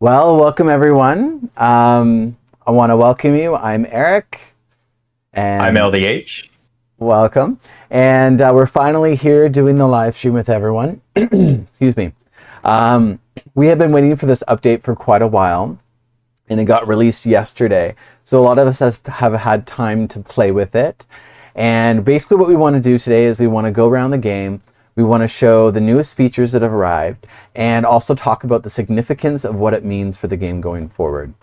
Well, welcome everyone. I want to welcome you. I'm Eric, I'm and LDH. welcome. And we're finally here doing the live stream with everyone. Excuse me. Um, we have been waiting for this update for quite a while, and it got released yesterday. So a lot of us have had time to play with it. And basically what we want to do today is we want to go around the game. We want to show the newest features that have arrived and also talk about the significance of what it means for the game going forward.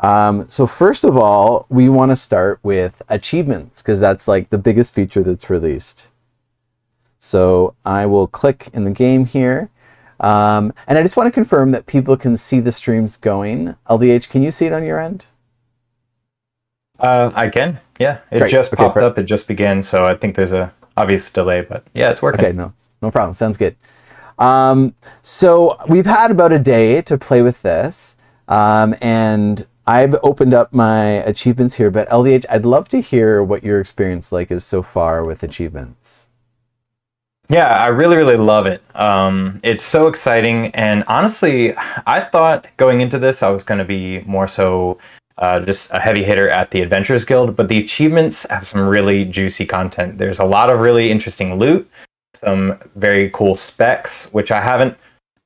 So first of all, we want to start with achievements because that's like the biggest feature that's released. So I will click in the game here. And I just want to confirm that people can see the streams going. LDH, can you see it on your end? I can. Yeah, it Great. just Okay, popped up. It just began, so I think there's a obvious delay, but yeah, it's working. Okay, no problem. Sounds good. So we've had about a day to play with this, and I've opened up my achievements here. But LDH, I'd love to hear what your experience like is so far with achievements. Yeah, I really, really love it. It's so exciting, and honestly, I thought going into this I was going to be more so just a heavy hitter at the Adventurers Guild, but the achievements have some really juicy content. There's a lot of really interesting loot, some very cool specs, which I haven't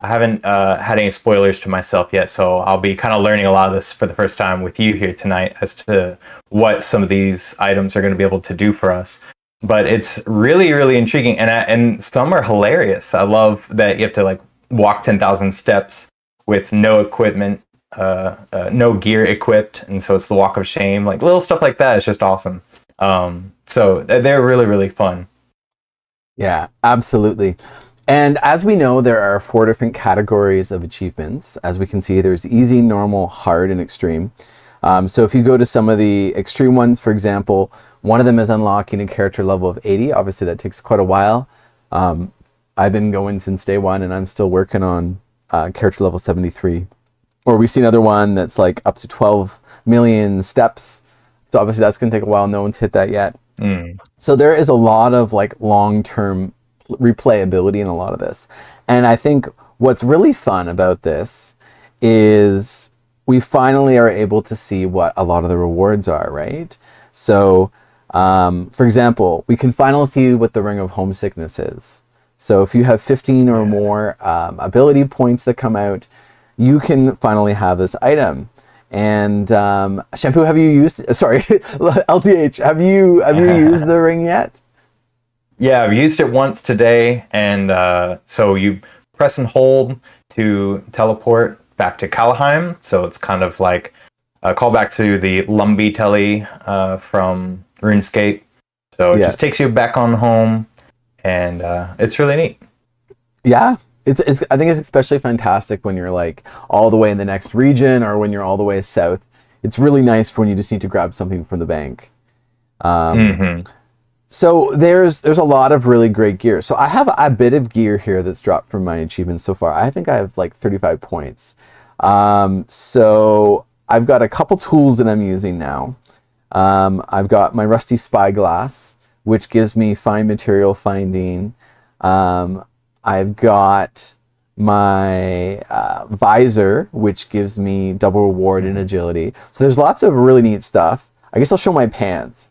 had any spoilers to myself yet, so I'll be kind of learning a lot of this for the first time with you here tonight as to what some of these items are going to be able to do for us. But it's really, really intriguing, and some are hilarious. I love that you have to like walk 10,000 steps with no equipment, no gear equipped, and so it's the walk of shame. Like little stuff like that is just awesome. So they're really, really fun. Yeah, absolutely. And as we know, there are 4 different categories of achievements. As we can see, there's easy, normal, hard, and extreme. So if you go to some of the extreme ones, for example, one of them is unlocking a character level of 80. Obviously, that takes quite a while. I've been going since day one, and I'm still working on character level 73. Or we see another one that's like up to 12 million steps. So obviously, that's going to take a while. No one's hit that yet. So there is a lot of like long-term replayability in a lot of this. And I think what's really fun about this is we finally are able to see what a lot of the rewards are, right? So, for example, we can finally see what the Ring of Homesickness is. So if you have 15 or more ability points that come out, you can finally have this item. And Shampoo, have you used? Sorry, LTH, have you used the ring yet? Yeah, I've used it once today, and so you press and hold to teleport back to Kalaheim. So it's kind of like a callback to the Lumbee Telly from RuneScape. So it just takes you back on home, and it's really neat. Yeah. I think it's especially fantastic when you're like all the way in the next region or when you're all the way south. It's really nice for when you just need to grab something from the bank. So there's a lot of really great gear. So I have a bit of gear here that's dropped from my achievements so far. I think I have like 35 points. So I've got a couple tools that I'm using now. I've got my rusty spyglass, which gives me fine material finding. I've got my visor, which gives me double reward in agility. So there's lots of really neat stuff. I guess I'll show my pants.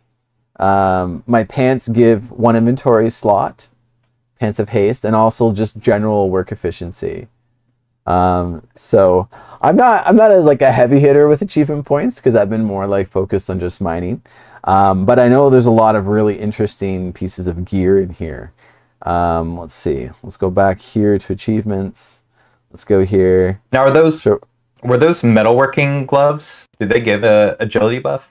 My pants give 1 inventory slot, pants of haste, and also just general work efficiency. So I'm not as like a heavy hitter with achievement points because I've been more like focused on just mining. But I know there's a lot of really interesting pieces of gear in here. Let's see. Let's go back here to achievements. Let's go here. Now, were those metalworking gloves? Did they give a agility buff?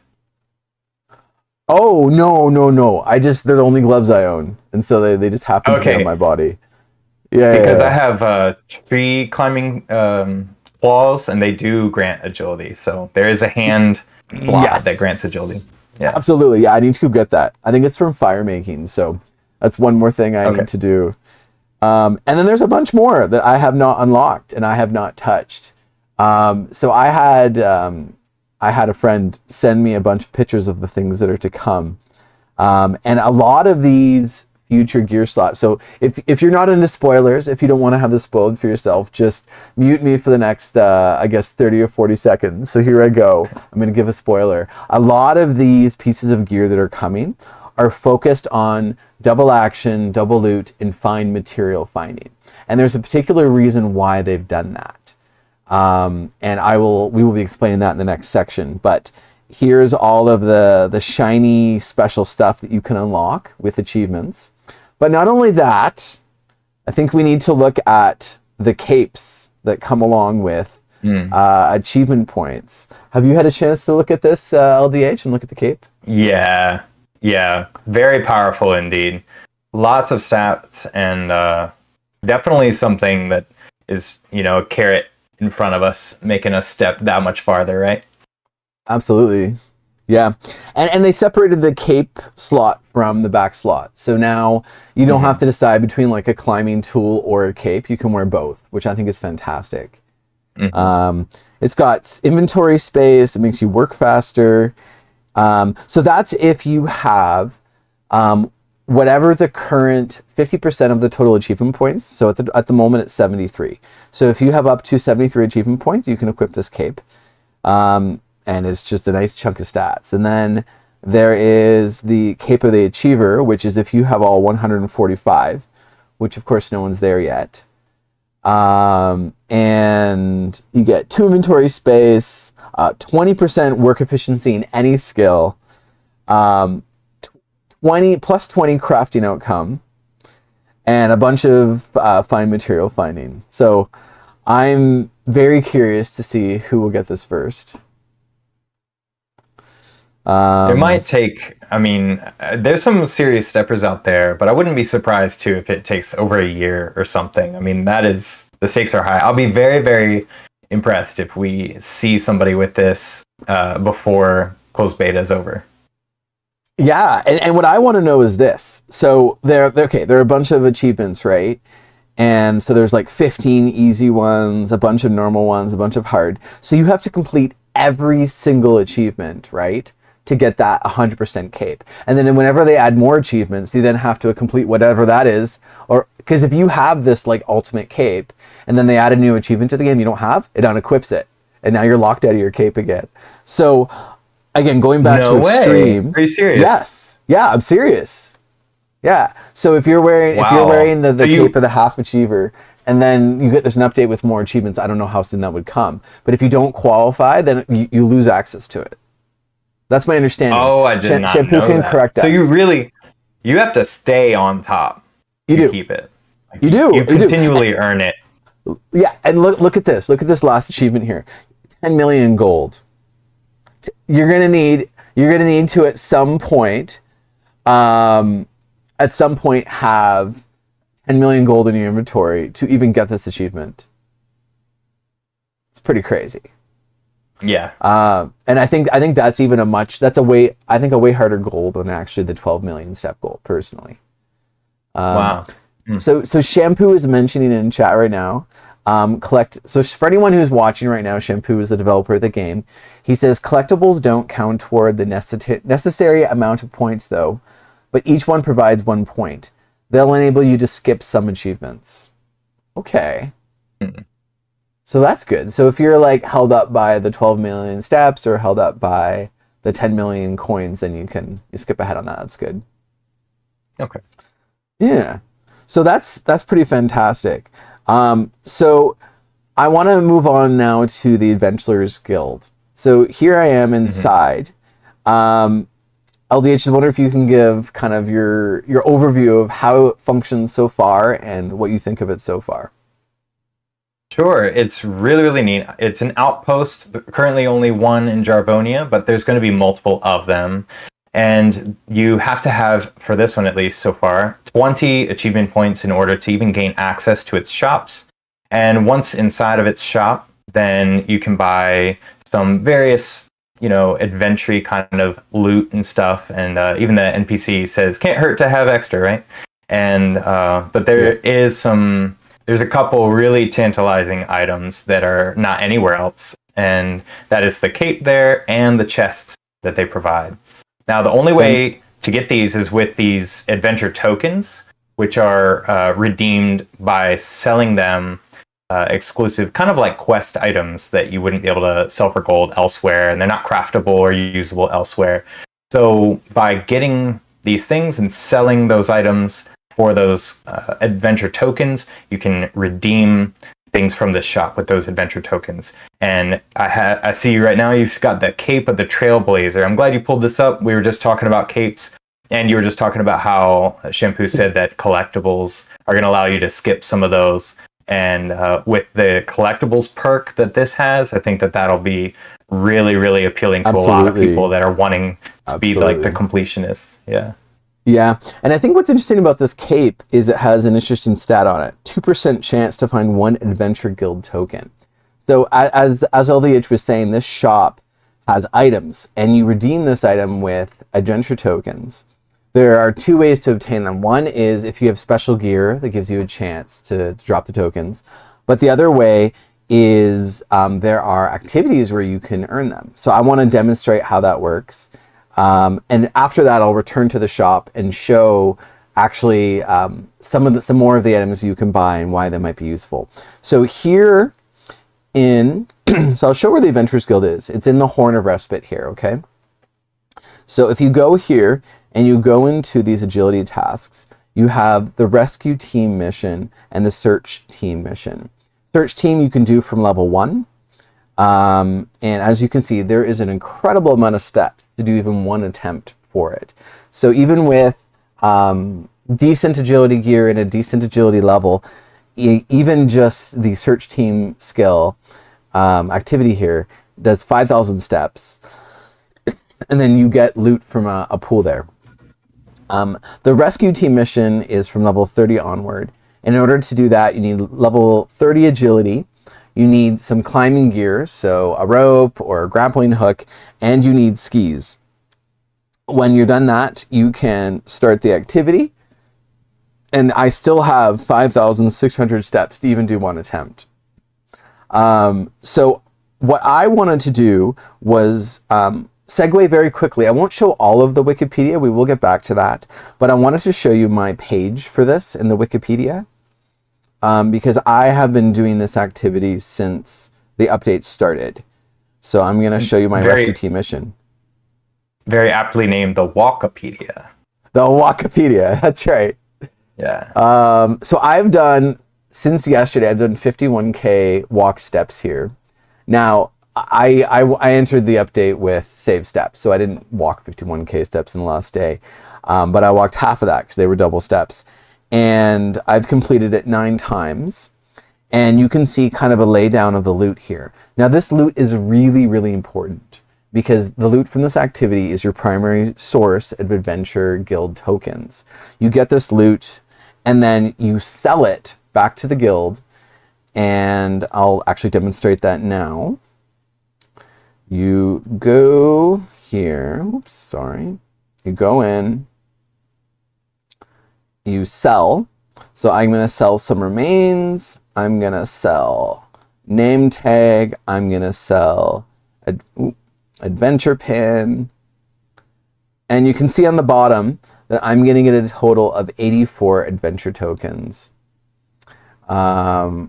Oh, no. They're the only gloves I own. And so they just happen to be on my body. Yeah. Because I have tree climbing claws, and they do grant agility. So there is a hand block that grants agility. Yeah. Absolutely. Yeah, I need to go get that. I think it's from fire making. So that's one more thing I need to do. And then there's a bunch more that I have not unlocked and I have not touched. So I had a friend send me a bunch of pictures of the things that are to come. And a lot of these future gear slots. So if you're not into spoilers, if you don't want to have this spoiled for yourself, just mute me for the next, I guess, 30 or 40 seconds. So here I go. I'm going to give a spoiler. A lot of these pieces of gear that are coming are focused on double action, double loot, and fine material finding. And there's a particular reason why they've done that. And we will be explaining that in the next section. But here's all of the shiny special stuff that you can unlock with achievements. But not only that, I think we need to look at the capes that come along with achievement points. Have you had a chance to look at this, LDH, and look at the cape? Yeah, very powerful indeed. Lots of stats, and definitely something that is, a carrot in front of us, making us step that much farther, right? Absolutely. Yeah. And they separated the cape slot from the back slot. So now you don't have to decide between like a climbing tool or a cape. You can wear both, which I think is fantastic. It's got inventory space. It makes you work faster. So that's if you have whatever the current 50% of the total achievement points. So at the moment it's 73. So if you have up to 73 achievement points, you can equip this cape. And it's just a nice chunk of stats. And then there is the Cape of the Achiever, which is if you have all 145, which of course no one's there yet. And you get 2 inventory space, 20% work efficiency in any skill, 20 plus 20 crafting outcome, and a bunch of fine material finding. So I'm very curious to see who will get this first. It might take, there's some serious steppers out there, but I wouldn't be surprised too if it takes over a year or something. The stakes are high. I'll be very, very impressed if we see somebody with this before closed beta is over. Yeah, and what I want to know is this. So there are a bunch of achievements, right? And so there's like 15 easy ones, a bunch of normal ones, a bunch of hard. So you have to complete every single achievement, right? To get that 100% cape. And then whenever they add more achievements, you then have to complete whatever that is. Or because if you have this like ultimate cape and then they add a new achievement to the game you don't have, it unequips it. And now you're locked out of your cape again. So again, going back to extreme. Are you serious? Yes. Yeah, I'm serious. Yeah. So if you're wearing the cape of the half achiever and then there's an update with more achievements, I don't know how soon that would come. But if you don't qualify, then you lose access to it. That's my understanding. Oh, I did not Shampoo know can that. correct us. So you have to stay on top to keep it. You do. You continually earn it. Yeah, and look at this. Look at this last achievement here. 10 million gold. You're gonna need to at some point have 10 million gold in your inventory to even get this achievement. It's pretty crazy. Yeah. And I think that's even a way harder goal than actually the 12 million step goal, personally. Wow. So Shampoo is mentioning in chat right now. So for anyone who's watching right now, Shampoo is the developer of the game. He says collectibles don't count toward the necessary amount of points though, but each one provides 1 point. They'll enable you to skip some achievements. Okay. So that's good. So if you're like held up by the 12 million steps or held up by the 10 million coins, then you skip ahead on that. That's good. Okay. Yeah. So that's pretty fantastic. So I want to move on now to the Adventurers Guild. So here I am inside. LDH, I wonder if you can give kind of your overview of how it functions so far and what you think of it so far. Sure, it's really, really neat. It's an outpost, currently only one in Jarvonia, but there's going to be multiple of them. And you have to have, for this one at least so far, 20 achievement points in order to even gain access to its shops. And once inside of its shop, then you can buy some various, adventure kind of loot and stuff. And even the NPC says, can't hurt to have extra, right? And but there's a couple really tantalizing items that are not anywhere else. And that is the cape there and the chests that they provide. Now, the only way to get these is with these adventure tokens, which are redeemed by selling them exclusive, kind of like quest items that you wouldn't be able to sell for gold elsewhere, and they're not craftable or usable elsewhere. So by getting these things and selling those items for those adventure tokens, you can redeem things from this shop with those adventure tokens. And I see right now you've got the cape of the Trailblazer. I'm glad you pulled this up. We were just talking about capes, and you were just talking about how Shampoo said that collectibles are going to allow you to skip some of those. And with the collectibles perk that this has, I think that that'll be really, really appealing to a lot of people that are wanting to be like the completionists. Yeah. Yeah, and I think what's interesting about this cape is it has an interesting stat on it. 2% chance to find one Adventure Guild token. So as LDH was saying, this shop has items, and you redeem this item with adventure tokens. There are two ways to obtain them. One is if you have special gear that gives you a chance to drop the tokens. But the other way is there are activities where you can earn them. So I want to demonstrate how that works. And after that, I'll return to the shop and show actually some more of the items you can buy and why they might be useful. So here so I'll show where the Adventurers Guild is. It's in the Horn of Respite here, okay? So if you go here and you go into these agility tasks, you have the rescue team mission and the search team mission. Search team you can do from level 1. And as you can see, there is an incredible amount of steps to do even one attempt for it. So even with decent agility gear and a decent agility level, even just the search team skill activity here does 5,000 steps. And then you get loot from a pool there. The rescue team mission is from level 30 onward. And in order to do that, you need level 30 agility. You need some climbing gear, so a rope or a grappling hook, and you need skis. When you're done that, you can start the activity. And I still have 5,600 steps to even do one attempt. So what I wanted to do was segue very quickly. I won't show all of the Wikipedia. We will get back to that. But I wanted to show you my page for this in the Wikipedia. Because I have been doing this activity since the update started. So I'm going to show you my rescue team mission. Very aptly named the Walkapedia. The Walkapedia, that's right. Yeah. So I've done, since yesterday, I've done 51K walk steps here. Now, I entered the update with save steps, so I didn't walk 51K steps in the last day. But I walked half of that because they were double steps. And I've completed it 9 times. And you can see kind of a laydown of the loot here. Now this loot is really, really important because the loot from this activity is your primary source of Adventure Guild tokens. You get this loot and then you sell it back to the guild. And I'll actually demonstrate that now. You go here. Oops, sorry. You go in. You sell. So I'm going to sell some remains. I'm going to sell name tag. I'm going to sell adventure pin. And you can see on the bottom that I'm going to get a total of 84 adventure tokens. Let's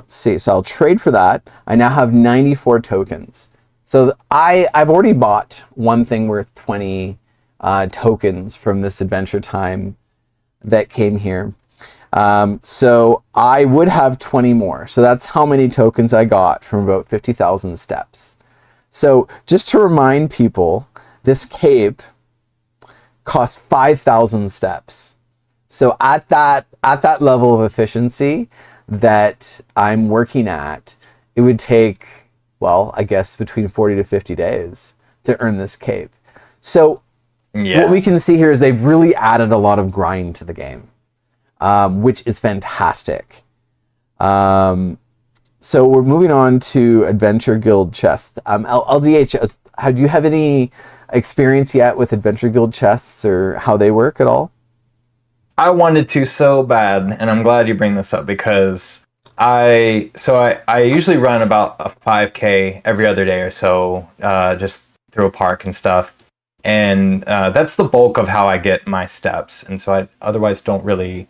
see. So I'll trade for that. I now have 94 tokens. So I've already bought one thing worth 20 tokens from this adventure time that came here. So I would have 20 more. So that's how many tokens I got from about 50,000 steps. So just to remind people, this cape costs 5,000 steps. So at that level of efficiency that I'm working at, it would take, well, I guess between 40 to 50 days to earn this cape. So what we can see here is they've really added a lot of grind to the game, which is fantastic. So we're moving on to Adventure Guild chests. LDH, do you have any experience yet with Adventure Guild chests or how they work at all? I wanted to so bad, and I'm glad you bring this up because I usually run about a 5K every other day or so, just through a park and stuff. and that's the bulk of how I get my steps. And so I otherwise don't really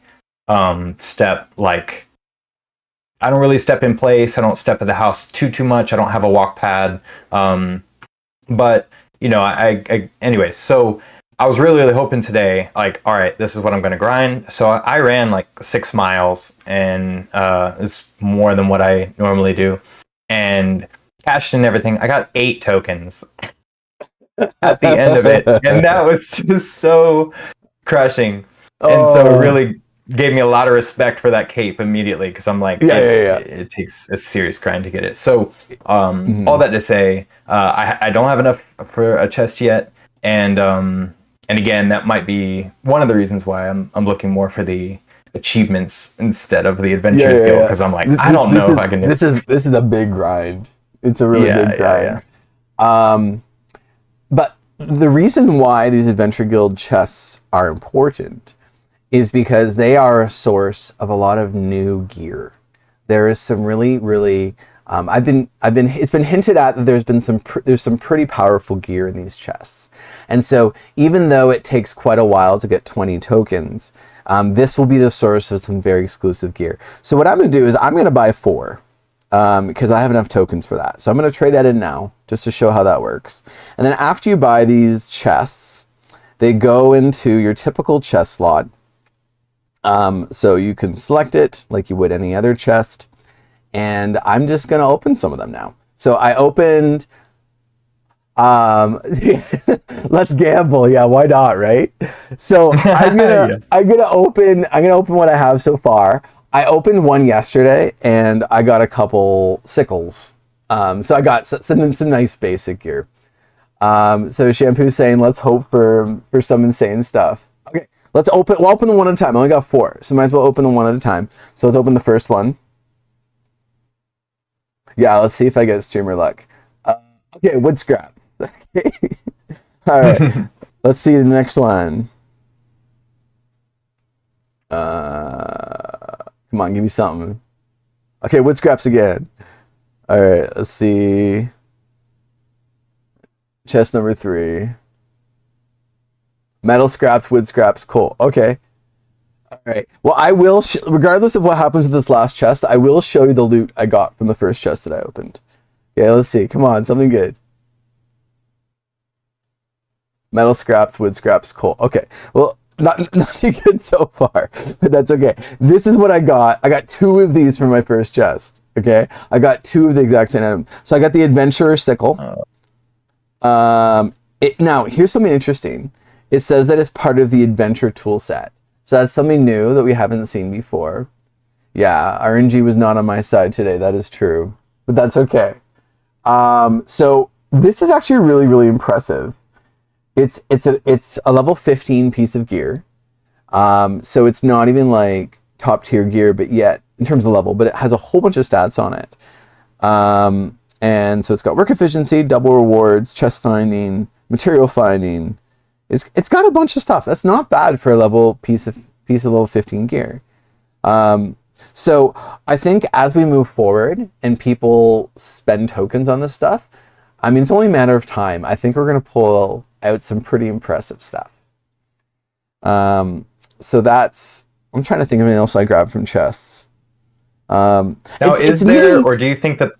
step like I don't really step in place. I don't step at the house too much. I don't have a walk pad. But you know, anyways. So I was really hoping today, like, all right, this is what I'm going to grind. So I ran like 6 miles, and it's more than what I normally do, and cashed in everything. I got 8 tokens at the end of it, and that was just so crushing. And so it really gave me a lot of respect for that cape immediately, because I'm like, it takes a serious grind to get it. So all that to say, I don't have enough for a chest yet, and again, that might be one of the reasons why I'm looking more for the achievements instead of the adventurous guild, because I'm like, I don't know if I can do this. This is a big grind. It's a really big grind. But the reason why these adventure guild chests are important is because they are a source of a lot of new gear. There is some really it's been hinted at that there's some pretty powerful gear in these chests. And so even though it takes quite a while to get 20 tokens, this will be the source of some very exclusive gear. So what I'm going to do is I'm going to buy 4 because I have enough tokens for that. So I'm going to trade that in now just to show how that works. And then after you buy these chests, they go into your typical chest slot. So you can select it like you would any other chest. And I'm just going to open some of them now. So I opened, let's gamble. Yeah, why not, right? So I'm gonna open what I have so far. I opened one yesterday and I got a couple sickles. So I got some nice basic gear. So Shampoo's saying, let's hope for some insane stuff. Okay, we'll open them one at a time. I only got 4, so might as well open them one at a time. So let's open the first one. Yeah, let's see if I get streamer luck. Okay, wood scrap. Okay. All right. Let's see the next one. Come on, give me something. Okay, wood scraps again. All right, let's see. Chest number 3. Metal scraps, wood scraps, cool. Okay. All right. Well, I will, regardless of what happens with this last chest, I will show you the loot I got from the first chest that I opened. Okay, let's see. Come on, something good. Metal scraps, wood scraps, coal. Okay. Well, nothing good so far, but that's okay. This is what I got. I got 2 of these from my first chest. Okay. I got 2 of the exact same item. So I got the adventurer sickle. Now here's something interesting. It says that it's part of the adventure tool set. So that's something new that we haven't seen before. Yeah, RNG was not on my side today. That is true, but that's okay. So this is actually really impressive. It's a level 15 piece of gear. So it's not even like top tier gear, but yet in terms of level, but it has a whole bunch of stats on it. And so it's got work efficiency, double rewards, chest finding, material finding. It's got a bunch of stuff. That's not bad for a piece of level 15 gear. So I think as we move forward and people spend tokens on this stuff, I mean, it's only a matter of time. I think we're going to pull out some pretty impressive stuff. So that's, I'm trying to think of anything else I grabbed from chests. Now, is there, neat. Or do you think that...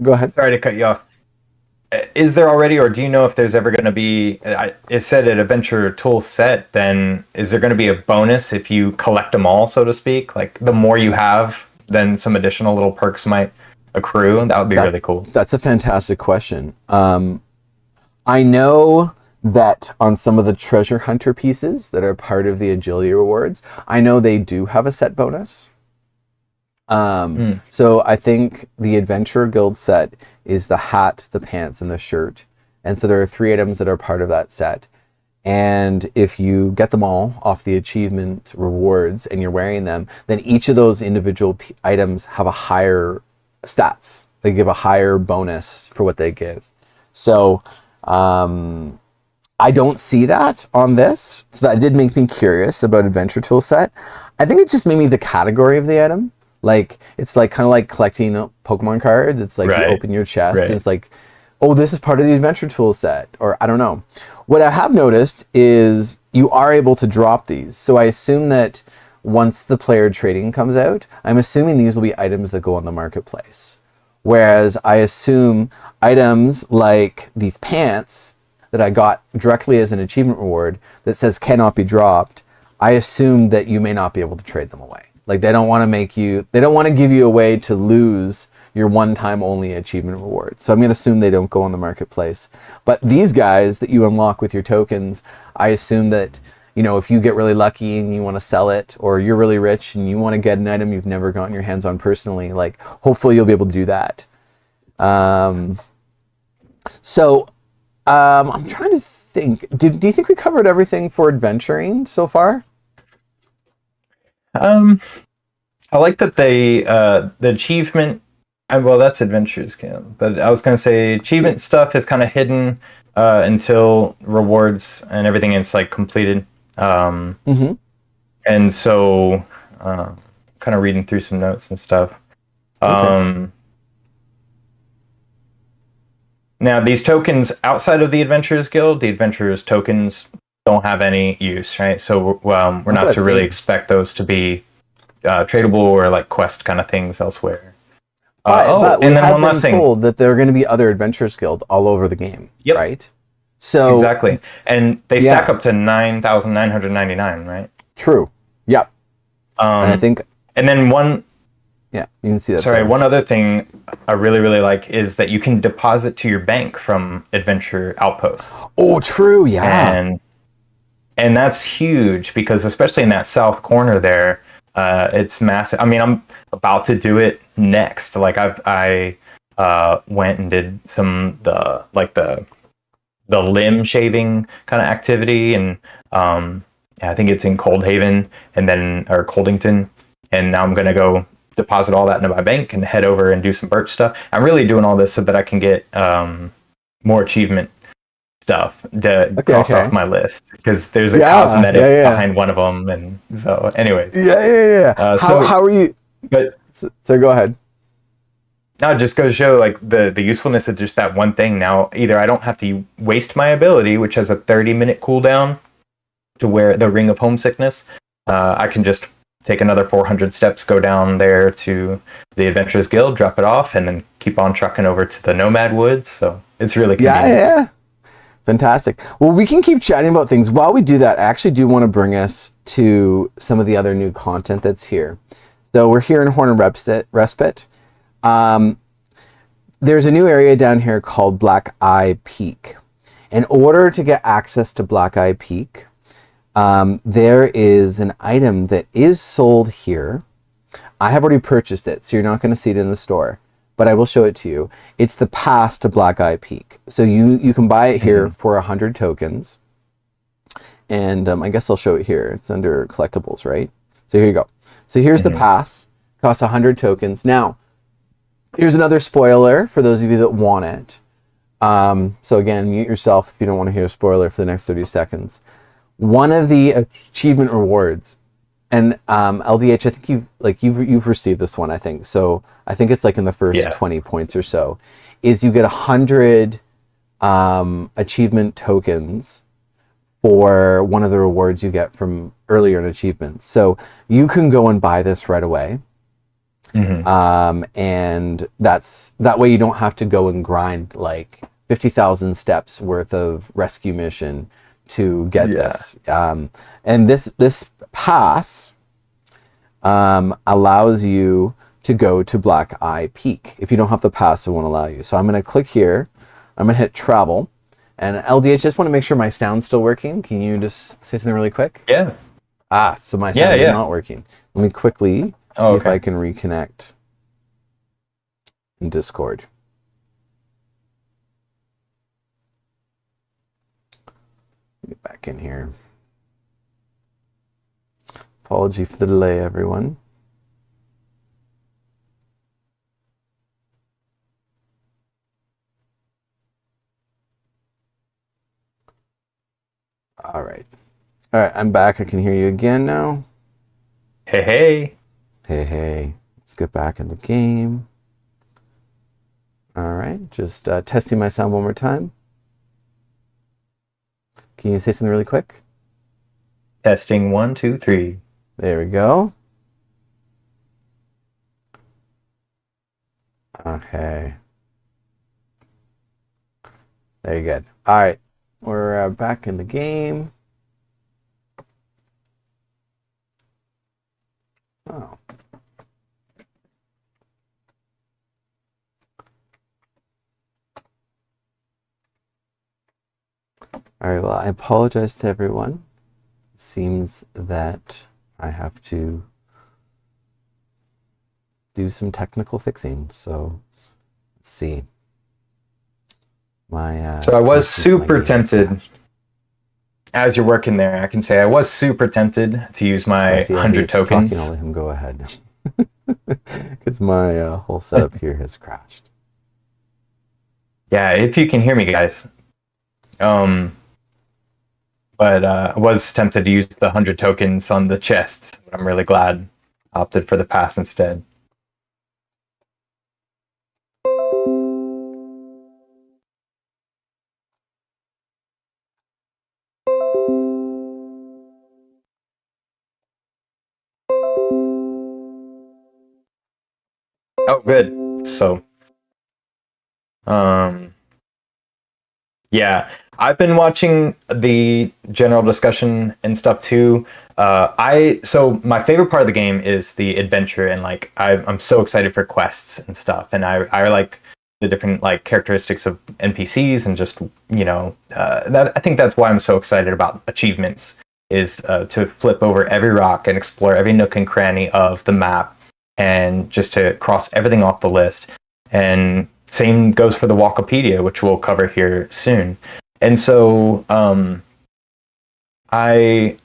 Go ahead. Sorry to cut you off. Is there already, or do you know if there's ever going to be, it said an adventure tool set, then is there going to be a bonus if you collect them all, so to speak? Like, the more you have, then some additional little perks might accrue, and that would be really cool. That's a fantastic question. I know that on some of the treasure hunter pieces that are part of the agility rewards, I know they do have a set bonus. So I think the adventurer guild set is the hat, the pants, and the shirt. And so there are 3 items that are part of that set. And if you get them all off the achievement rewards and you're wearing them, then each of those individual items have a higher stats. They give a higher bonus for what they give. So I don't see that on this. So that did make me curious about adventure tool set. I think it just made me the category of the item. Like, it's like kind of like collecting Pokemon cards. It's like you open your chest and it's like, oh, this is part of the adventure tool set, or I don't know. What I have noticed is you are able to drop these. So I assume that once the player trading comes out, I'm assuming these will be items that go on the marketplace. Whereas I assume items like these pants that I got directly as an achievement reward that says cannot be dropped, I assume that you may not be able to trade them away. Like they don't want to give you a way to lose your one-time only achievement reward. So I'm going to assume they don't go on the marketplace. But these guys that you unlock with your tokens, I assume that, you know, if you get really lucky and you want to sell it, or you're really rich and you want to get an item you've never gotten your hands on personally, like hopefully you'll be able to do that. I'm trying to think. Do you think we covered everything for adventuring so far? I like that they the achievement. Well, that's adventures camp, but I was gonna say achievement stuff is kind of hidden until rewards and everything is like completed. And so, kind of reading through some notes and stuff. Okay. Now, these tokens outside of the Adventurers Guild, the Adventurers tokens don't have any use, right? So we're not to really expect those to be tradable or like quest kind of things elsewhere. But we have been told that there are going to be other Adventurers Guild all over the game, right? So exactly, and they stack up to 9,999, right? True. Yep. And I think, and then yeah, you can see that. Sorry, one other thing I really, really like is that you can deposit to your bank from adventure outposts. Oh, true, yeah. And that's huge because especially in that south corner there, it's massive. I mean, I'm about to do it next. Like I went and did the limb shaving kind of activity, and I think it's in Coldhaven or Coldington, and now I'm gonna go deposit all that into my bank and head over and do some birch stuff. I'm really doing all this so that I can get more achievement stuff to cross off my list, because there's a cosmetic behind one of them, and so anyways. How are you? But so go ahead. No, it just goes to show like the usefulness of just that one thing. Now, either I don't have to waste my ability, which has a 30-minute cooldown to wear the Ring of Homesickness. I can just take another 400 steps, go down there to the Adventurers Guild, drop it off, and then keep on trucking over to the Nomad Woods. So it's really convenient. Yeah. Fantastic. Well, we can keep chatting about things. While we do that, I actually do want to bring us to some of the other new content that's here. So we're here in Horn and Respite. There's a new area down here called Black Eye Peak. In order to get access to Black Eye Peak, there is an item that is sold here. I have already purchased it, so you're not going to see it in the store, but I will show it to you. It's the pass to Black Eye Peak. So you can buy it here for 100 tokens. And I guess I'll show it here. It's under collectibles, right? So here you go. So here's the pass. Costs 100 tokens. Now, here's another spoiler for those of you that want it. So again, mute yourself if you don't want to hear a spoiler for the next 30 seconds. One of the achievement rewards, and LDH, I think you've received this one, I think. So I think it's like in the first 20 points or so, is you get 100 achievement tokens for one of the rewards you get from earlier in achievements. So you can go and buy this right away. And that way you don't have to go and grind like 50,000 steps worth of rescue mission to get this. And this pass allows you to go to Black Eye Peak. If you don't have the pass, it won't allow you. So I'm going to click here. I'm going to hit travel. And LDH, just want to make sure my sound's still working. Can you just say something really quick? Yeah. So my sound is not working. Let me quickly see if I can reconnect in Discord. Get back in here. Apology for the delay, everyone. All right, I'm back. I can hear you again now. Hey. Let's get back in the game. All right, just testing my sound one more time. Can you say something really quick? Testing 1, 2, 3. There we go. Okay. Very good. All right, we're back in the game. Oh. All right, well, I apologize to everyone. It seems that I have to do some technical fixing. So let's see. So I was connection to my super game is tempted, crashed. as you're working there, I can say I was super tempted to use So I my see 100 Andy's talking. I'll tokens. let him go ahead because my whole setup here has crashed. Yeah, if you can hear me, guys. Um, but I was tempted to use the 100 tokens on the chests. But I'm really glad I opted for the pass instead. Oh, good. So, um, yeah, I've been watching the general discussion and stuff too. So my favorite part of the game is the adventure, and like I'm so excited for quests and stuff, and I like the different like characteristics of NPCs and just that I think that's why I'm so excited about achievements is to flip over every rock and explore every nook and cranny of the map, and just to cross everything off the list. And same goes for the Walkapedia, which we'll cover here soon. And so I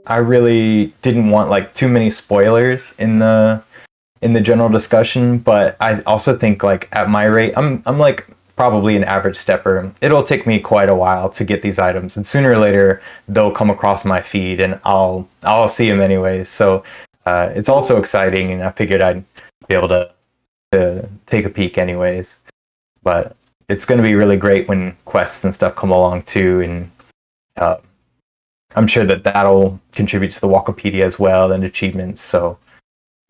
I really didn't want like too many spoilers in the general discussion, but I also think like at my rate, I'm like probably an average stepper. It'll take me quite a while to get these items, and sooner or later they'll come across my feed, and I'll see them anyways. So it's also exciting, and I figured I'd be able to take a peek anyways. But it's going to be really great when quests and stuff come along too, and uh, I'm sure that that'll contribute to the Walkapedia as well and achievements. So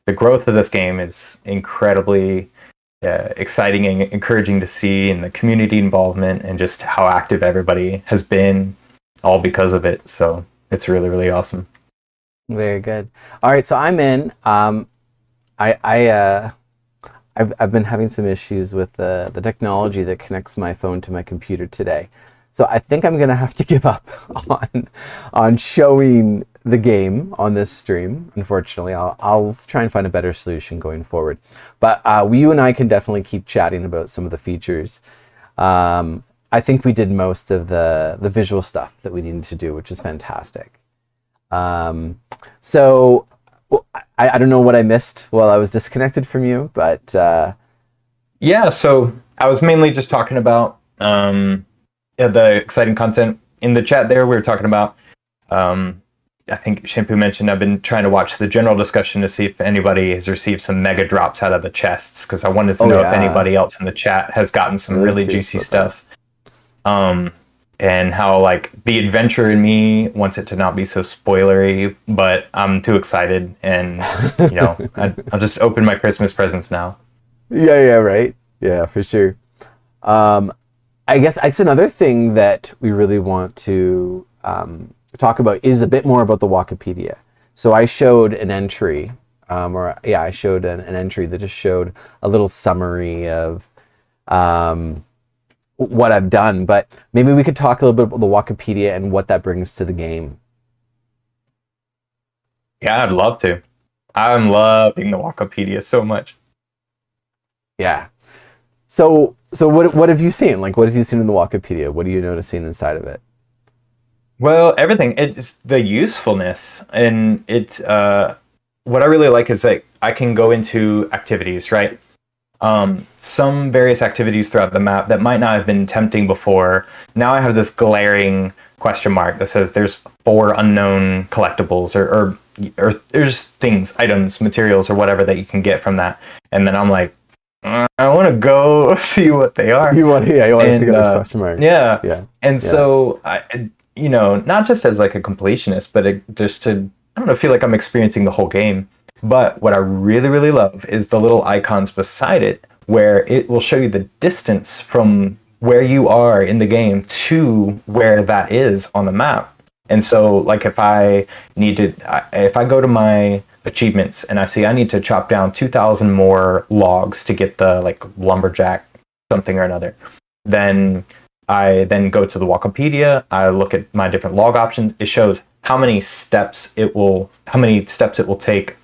the growth of this game is incredibly exciting and encouraging to see, and the community involvement and just how active everybody has been, all because of it. So it's really, really awesome. Very good. All right, so I'm in. I've been having some issues with the technology that connects my phone to my computer today. So I think I'm gonna have to give up on showing the game on this stream. Unfortunately, I'll try and find a better solution going forward. But you and I can definitely keep chatting about some of the features. I think we did most of the visual stuff that we needed to do, which is fantastic. So well, I don't know what I missed while I was disconnected from you, but Yeah, so I was mainly just talking about the exciting content in the chat there. We were talking about, I think Shampoo mentioned I've been trying to watch the general discussion to see if anybody has received some mega drops out of the chests, because I wanted to know if anybody else in the chat has gotten some really juicy stuff. And how like the adventure in me wants it to not be so spoilery, but I'm too excited, and I'll just open my Christmas presents now. yeah, right. Yeah, for sure. I guess it's another thing that we really want to talk about is a bit more about the Walkapedia. So I showed an entry, I showed an entry that just showed a little summary of what I've done, but maybe we could talk a little bit about the Walkapedia and what that brings to the game. Yeah, I'd love to. I'm loving the Walkapedia so much. Yeah. So what have you seen? Like, what have you seen in the Walkapedia? What are you noticing inside of it? Well, everything. It's the usefulness, and it. What I really like is that I can go into activities, right? Some various activities throughout the map that might not have been tempting before. Now I have this glaring question mark that says there's 4 unknown collectibles, or there's things, items, materials, or whatever that you can get from that, and then I'm like, I want to go see what they are. You want to And figure out those question marks. yeah, Yeah. and Yeah. so not just as like a completionist, but just to, I don't know, feel like I'm experiencing the whole game. But what I really, really love is the little icons beside it, where it will show you the distance from where you are in the game to where that is on the map. And so, like, if I go to my achievements and I see I need to chop down 2,000 more logs to get the like lumberjack something or another, then I then go to the Walkapedia. I look at my different log options. It shows how many steps it will take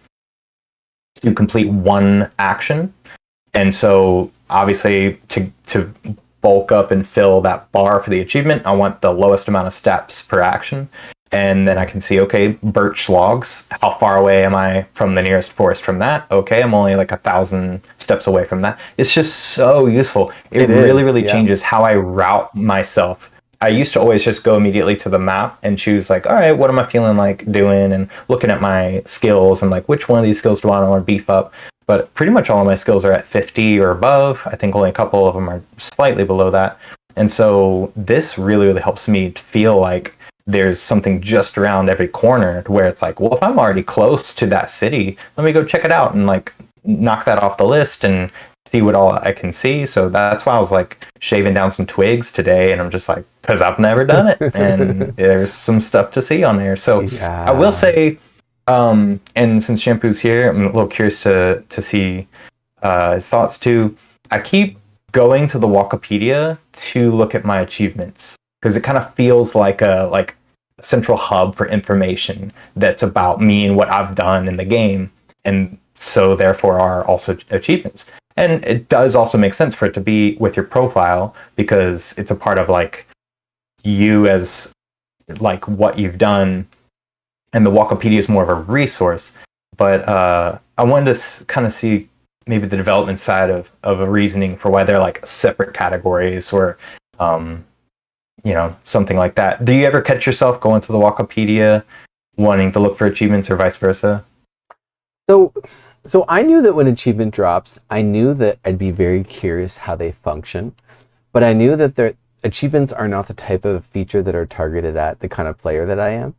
to complete one action. And so obviously to bulk up and fill that bar for the achievement, I want the lowest amount of steps per action. And then I can see, okay, birch logs, how far away am I from the nearest forest from that? Okay, I'm only like 1,000 steps away from that. It's just so useful. It really, really changes how I route myself. I used to always just go immediately to the map and choose like, all right, what am I feeling like doing, and looking at my skills and like, which one of these skills do I want to beef up? But pretty much all of my skills are at 50 or above. I think only a couple of them are slightly below that. And so this really, really helps me feel like there's something just around every corner where it's like, well, if I'm already close to that city, let me go check it out and like knock that off the list and see what all I can see. So that's why I was like shaving down some twigs today, and I'm just like, because I've never done it, and there's some stuff to see on there. So I will say, and since Shampoo's here, I'm a little curious to see his thoughts too. I keep going to the Walkapedia to look at my achievements, because it kind of feels like a central hub for information that's about me and what I've done in the game, and so therefore are also achievements. And it does also make sense for it to be with your profile, because it's a part of like you as like what you've done, and the Walkapedia is more of a resource. But I wanted to kind of see maybe the development side of a reasoning for why they're like separate categories, or something like that. Do you ever catch yourself going to the Walkapedia wanting to look for achievements, or vice versa? So I knew that when achievement drops, I knew that I'd be very curious how they function, but I knew that their achievements are not the type of feature that are targeted at the kind of player that I am.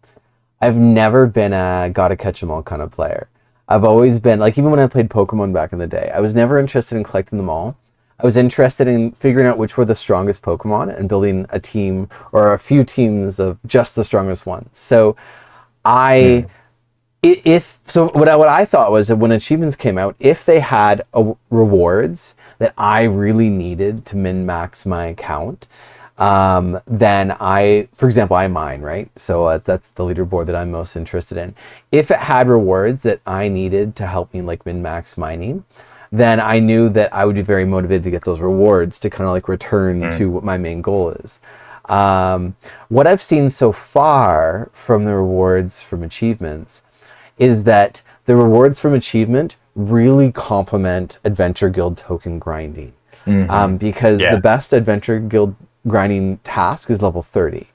I've never been a gotta catch 'em all kind of player. I've always been like, even when I played Pokemon back in the day, I was never interested in collecting them all. I was interested in figuring out which were the strongest Pokemon and building a team or a few teams of just the strongest ones. So I what I thought was that when achievements came out, if they had rewards that I really needed to min max my account, then for example, I mine, right? So that's the leaderboard that I'm most interested in. If it had rewards that I needed to help me like min max mining, then I knew that I would be very motivated to get those rewards to kind of like return to what my main goal is. What I've seen so far from the rewards from achievements is that the rewards from achievement really complement Adventure Guild token grinding. Because the best Adventure Guild grinding task is level 30.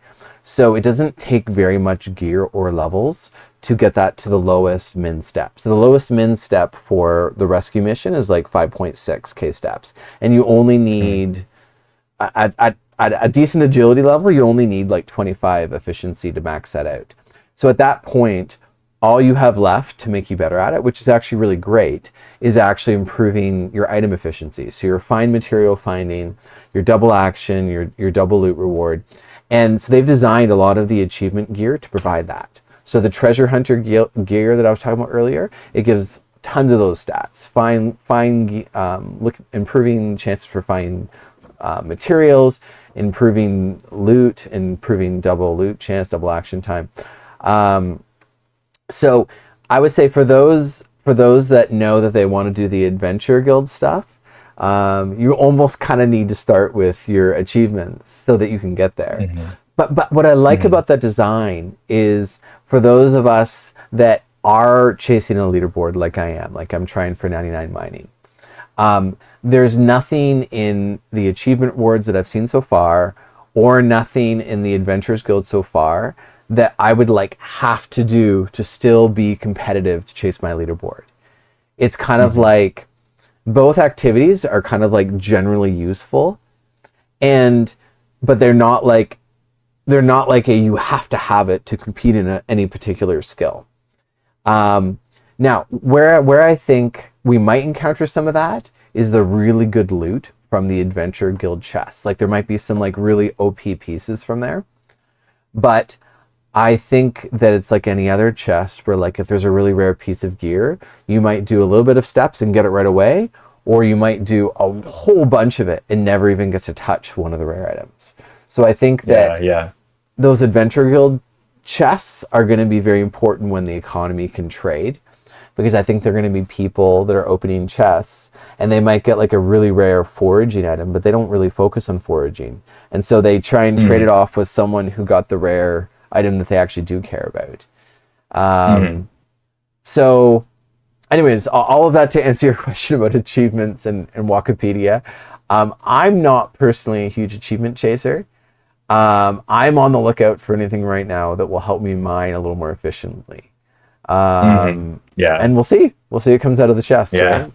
So it doesn't take very much gear or levels to get that to the lowest min step. So the lowest min step for the rescue mission is like 5.6k steps. And you only need, at a decent agility level, you only need like 25 efficiency to max that out. So at that point, all you have left to make you better at it, which is actually really great, is actually improving your item efficiency. So your fine material finding, your double action, your double loot reward. And so they've designed a lot of the achievement gear to provide that. So the treasure hunter gear that I was talking about earlier, it gives tons of those stats. Improving chances for finding materials, improving loot, improving double loot chance, double action time. So I would say for those that know that they want to do the Adventure Guild stuff, you almost kind of need to start with your achievements so that you can get there. But what I like about that design is for those of us that are chasing a leaderboard like I am, like I'm trying for 99 mining, there's nothing in the achievement rewards that I've seen so far, or nothing in the Adventurers Guild so far, that I would like have to do to still be competitive to chase my leaderboard. It's kind of like, both activities are kind of like generally useful, and but they're not like a you have to have it to compete in any particular skill. Now, where I think we might encounter some of that is the really good loot from the Adventure Guild chests. Like there might be some like really OP pieces from there, but I think that it's like any other chest where like if there's a really rare piece of gear, you might do a little bit of steps and get it right away, or you might do a whole bunch of it and never even get to touch one of the rare items. So I think that those Adventure Guild chests are going to be very important when the economy can trade, because I think they're going to be people that are opening chests and they might get like a really rare foraging item, but they don't really focus on foraging. And so they try and trade it off with someone who got the rare item that they actually do care about. So anyways, all of that to answer your question about achievements and Walkapedia. I'm not personally a huge achievement chaser. I'm on the lookout for anything right now that will help me mine a little more efficiently. And we'll see what comes out of the chest. Right?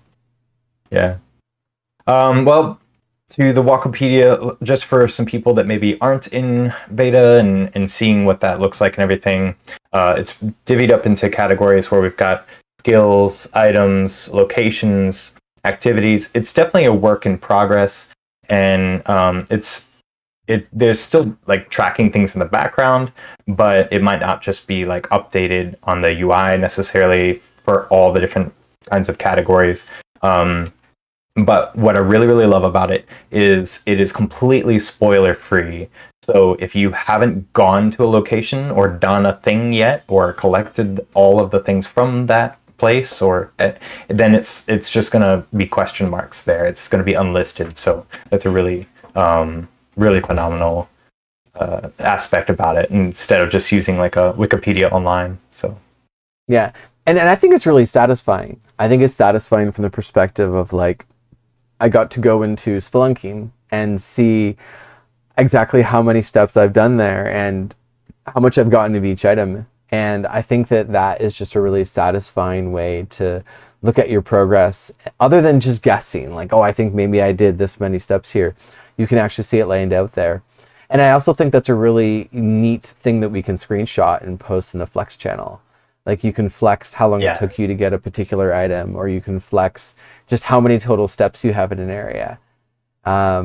Well, to the Walkapedia, just for some people that maybe aren't in beta and seeing what that looks like and everything, it's divvied up into categories where we've got skills, items, locations, activities. It's definitely a work in progress, and there's still like tracking things in the background, but it might not just be like updated on the UI necessarily for all the different kinds of categories. But what I really, really love about it is completely spoiler free. So if you haven't gone to a location or done a thing yet, or collected all of the things from that place, or then it's just gonna be question marks there. It's gonna be unlisted. So that's a really really phenomenal aspect about it, instead of just using like a Wikipedia online. So yeah, and I think it's really satisfying. I think it's satisfying from the perspective of like, I got to go into Spelunking and see exactly how many steps I've done there and how much I've gotten of each item. And I think that is just a really satisfying way to look at your progress, other than just guessing like, oh, I think maybe I did this many steps here. You can actually see it laid out there. And I also think that's a really neat thing that we can screenshot and post in the Flex channel. Like you can flex how long it took you to get a particular item, or you can flex just how many total steps you have in an area. I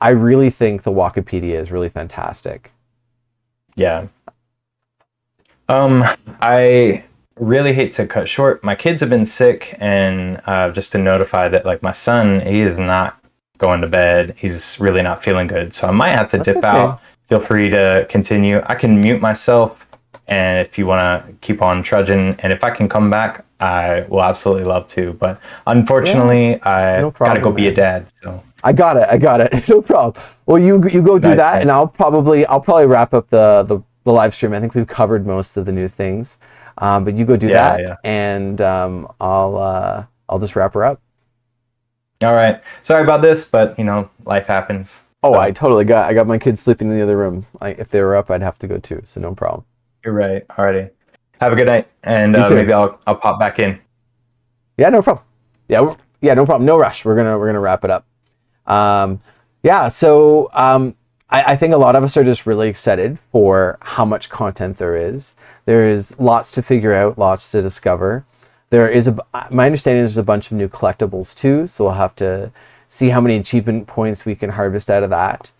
really think the Walkapedia is really fantastic. Yeah. I really hate to cut short. My kids have been sick, and I've just been notified that like my son, he is not going to bed. He's really not feeling good. So I might have to dip out. Feel free to continue. I can mute myself, and if you want to keep on trudging, and if I can come back, I will absolutely love to. But unfortunately, I gotta go be a dad. So I got it. No problem. Well, you go do that, and I'll probably wrap up the live stream. I think we've covered most of the new things, but you go do that, and I'll just wrap her up. All right. Sorry about this, but life happens. Oh, so. I got my kids sleeping in the other room. If they were up, I'd have to go too. So no problem. You're right. Alrighty. Have a good night, and maybe I'll pop back in. Yeah, no problem. Yeah, no problem. No rush. We're gonna wrap it up. So I think a lot of us are just really excited for how much content there is. There is lots to figure out, lots to discover. There is my understanding is there's a bunch of new collectibles too, so we'll have to see how many achievement points we can harvest out of that.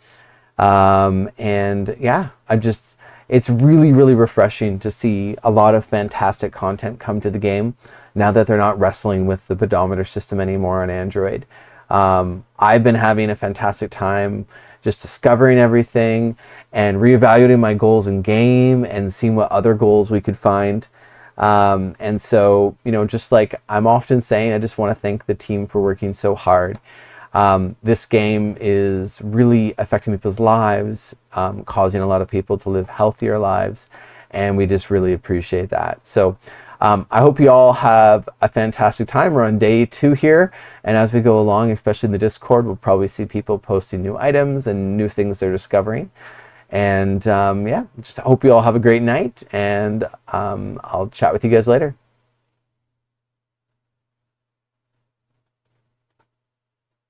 It's really, really refreshing to see a lot of fantastic content come to the game now that they're not wrestling with the pedometer system anymore on Android. I've been having a fantastic time just discovering everything and reevaluating my goals in game and seeing what other goals we could find. And so, just like I'm often saying, I just want to thank the team for working so hard. This game is really affecting people's lives, causing a lot of people to live healthier lives, and we just really appreciate that. So I hope you all have a fantastic time. We're on day 2 here, and as we go along, especially in the Discord, we'll probably see people posting new items and new things they're discovering. And just hope you all have a great night, and I'll chat with you guys later.